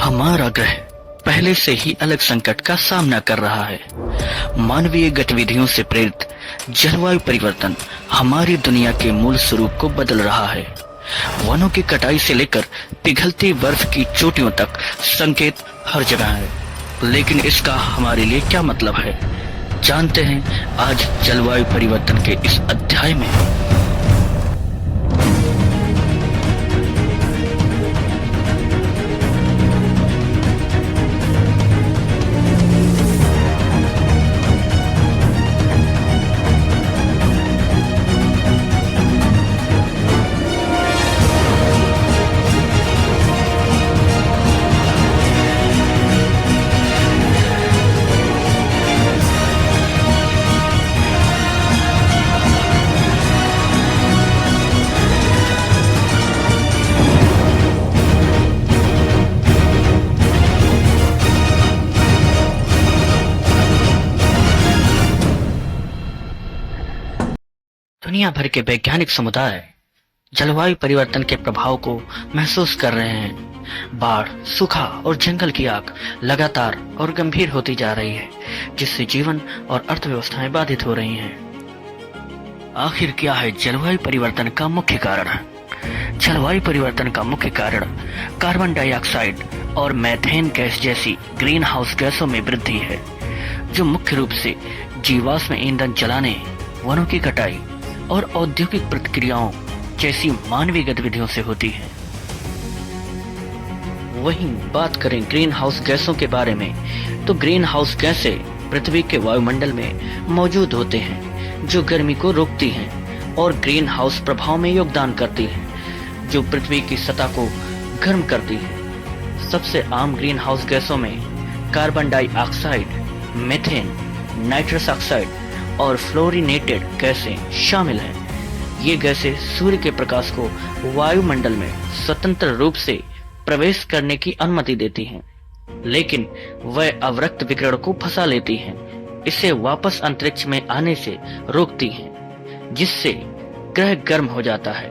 हमारा ग्रह पहले से ही अलग संकट का सामना कर रहा है। मानवीय गतिविधियों से प्रेरित जलवायु परिवर्तन हमारी दुनिया के मूल स्वरूप को बदल रहा है। वनों की कटाई से लेकर पिघलती बर्फ की चोटियों तक संकेत हर जगह है। लेकिन इसका हमारे लिए क्या मतलब है, जानते हैं आज जलवायु परिवर्तन के इस अध्याय में। दुनिया भर के वैज्ञानिक समुदाय जलवायु परिवर्तन के प्रभाव को महसूस कर रहे हैं। बाढ़, सूखा और जंगल की आग लगातार और गंभीर होती जा रही है, जिससे जीवन और अर्थव्यवस्थाएं बाधित हो रही हैं। आखिर क्या है जलवायु परिवर्तन का मुख्य कारण? जलवायु परिवर्तन का मुख्य कारण कार्बन डाइऑक्साइड और मीथेन गैस जैसी ग्रीन हाउस गैसों में वृद्धि है, जो मुख्य रूप से जीवाश्म ईंधन जलाने, वनों की कटाई और औद्योगिक प्रक्रियाओं जैसी मानवीय गतिविधियों से होती है। वहीं बात करें ग्रीन हाउस गैसों के बारे में, तो ग्रीन हाउस गैसें पृथ्वी के वायुमंडल में मौजूद होते हैं, जो गर्मी को रोकती हैं और ग्रीन हाउस प्रभाव में योगदान करती हैं, जो पृथ्वी की सतह को गर्म करती है। सबसे आम ग्रीन हाउस गैसों में carbon dioxide, methane, nitrous oxide और फ्लोरिनेटेड गैसें शामिल हैं। ये गैसें सूर्य के प्रकाश को वायुमंडल में स्वतंत्र रूप से प्रवेश करने की अनुमति देती हैं, लेकिन वह अवरक्त विकिरण को फंसा लेती हैं, इसे वापस अंतरिक्ष में आने से रोकती हैं, जिससे ग्रह गर्म हो जाता है।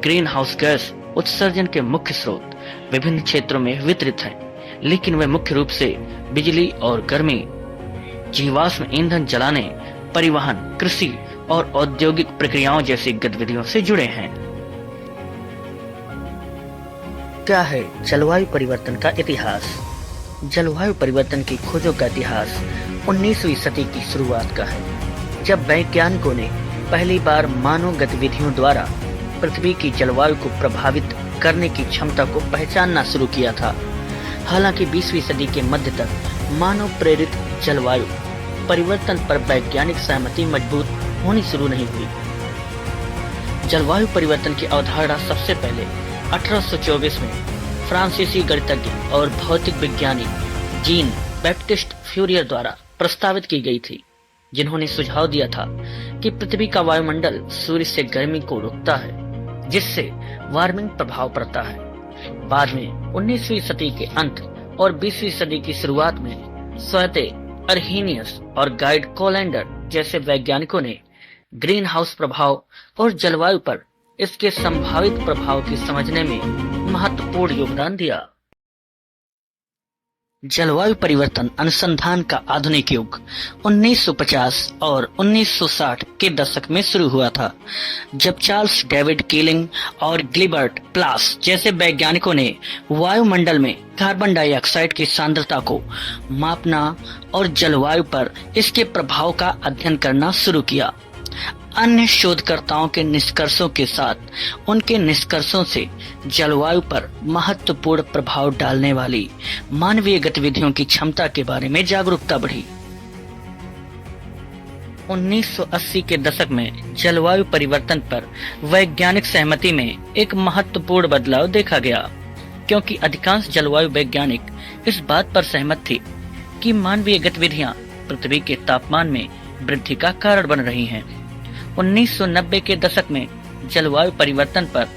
ग्रीन हाउस गैस उत्सर्जन के मुख्य स्रोत विभिन्न क्षेत्रों में वितरित हैं, लेकिन वे मुख्य रूप से बिजली और गर्मी, जीवाश्म ईंधन जलाने, परिवहन, कृषि और औद्योगिक प्रक्रियाओं जैसी गतिविधियों से जुड़े हैं। क्या है जलवायु परिवर्तन का इतिहास? जलवायु परिवर्तन की खोजों का इतिहास 19वीं सदी की शुरुआत का है, जब वैज्ञानिकों ने पहली बार मानव गतिविधियों द्वारा पृथ्वी की जलवायु को प्रभावित करने की क्षमता को पहचानना शुरू किया था। हालांकि 20वीं सदी के मध्य तक मानव प्रेरित जलवायु परिवर्तन पर वैज्ञानिक सहमति मजबूत होनी शुरू नहीं हुई। जलवायु परिवर्तन की अवधारणा सबसे पहले 1824 में फ्रांसीसी गणितज्ञ और भौतिक विज्ञानी जीन बैप्टिस्ट फ्यूरियर द्वारा प्रस्तावित की गई थी, जिन्होंने सुझाव दिया था कि पृथ्वी का वायुमंडल सूर्य से गर्मी को रोकता है, जिससे वार्मिंग प्रभाव पड़ता है। बाद में 19वीं सदी के अंत और 20वीं सदी की शुरुआत में स्वते अर्हीनियस और गाइड कोलैंडर जैसे वैज्ञानिकों ने ग्रीन हाउस प्रभाव और जलवायु पर इसके संभावित प्रभाव की समझने में महत्वपूर्ण योगदान दिया। जलवायु परिवर्तन अनुसंधान का आधुनिक युग 1950 और 1960 के दशक में शुरू हुआ था, जब चार्ल्स डेविड कीलिंग और गिलबर्ट प्लास जैसे वैज्ञानिकों ने वायुमंडल में कार्बन डाइऑक्साइड की सांद्रता को मापना और जलवायु पर इसके प्रभाव का अध्ययन करना शुरू किया। अन्य शोधकर्ताओं के निष्कर्षों के साथ उनके निष्कर्षों से जलवायु पर महत्वपूर्ण प्रभाव डालने वाली मानवीय गतिविधियों की क्षमता के बारे में जागरूकता बढ़ी। 1980 के दशक में जलवायु परिवर्तन पर वैज्ञानिक सहमति में एक महत्वपूर्ण बदलाव देखा गया, क्योंकि अधिकांश जलवायु वैज्ञानिक इस बात पर सहमत थे कि मानवीय गतिविधियां पृथ्वी के तापमान में वृद्धि का कारण बन रही हैं। 1990 के दशक में जलवायु परिवर्तन पर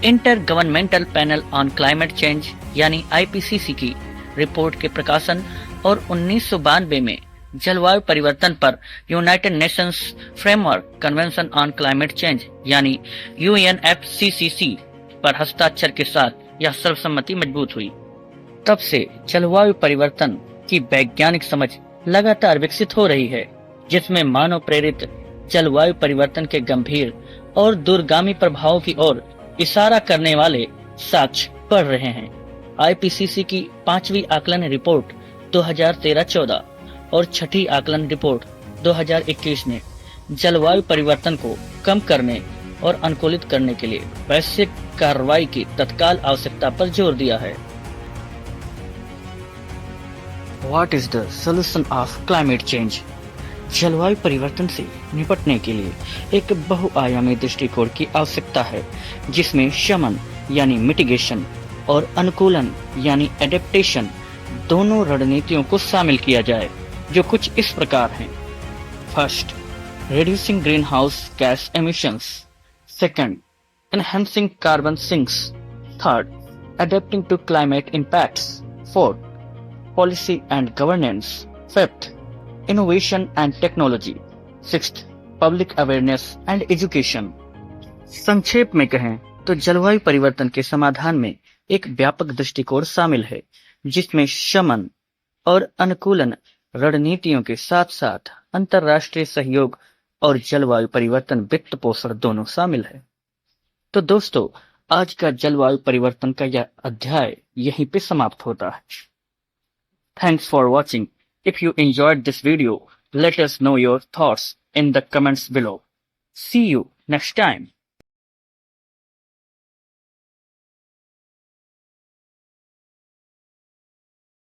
inter governmental panel on climate change यानी IPCC की रिपोर्ट के प्रकाशन और 1992 में जलवायु परिवर्तन पर United Nations framework convention on climate change यानी UNFCCC पर हस्ताक्षर के साथ यह सर्वसम्मति मजबूत हुई। तब से जलवायु परिवर्तन की वैज्ञानिक समझ लगातार विकसित हो रही है, जिसमें मानव प्रेरित जलवायु परिवर्तन के गंभीर और दूरगामी प्रभावों की ओर इशारा करने वाले साक्ष्य बढ़ रहे हैं। आईपीसीसी की 5वीं आकलन रिपोर्ट 2013-14 और 6ठी आकलन रिपोर्ट 2021 ने जलवायु परिवर्तन को कम करने और अनुकूलित करने के लिए वैश्विक कार्रवाई की तत्काल आवश्यकता पर जोर दिया है। What is the solution of climate change? जलवायु परिवर्तन से निपटने के लिए एक बहुआयामी दृष्टिकोण की आवश्यकता है, जिसमें शमन यानी मिटिगेशन और अनुकूलन यानी एडेप्टेशन दोनों रणनीतियों को शामिल किया जाए, जो कुछ इस प्रकार हैं। First, reducing greenhouse gas emissions. Second, enhancing carbon sinks. Third, adapting to climate impacts. Fourth, policy and governance. Fifth, innovation and technology. Sixth, public awareness and education. संक्षेप में कहें तो जलवायु परिवर्तन के समाधान में एक व्यापक दृष्टिकोण शामिल है, जिसमें शमन और अनुकूलन रणनीतियों के साथ साथ अंतर्राष्ट्रीय सहयोग और जलवायु परिवर्तन वित्त पोषण दोनों शामिल है। तो दोस्तों, आज का जलवायु परिवर्तन का यह अध्याय यहीं पे समाप्त होता है। Thanks for watching. If you enjoyed this video, let us know your thoughts in the comments below. See you next time.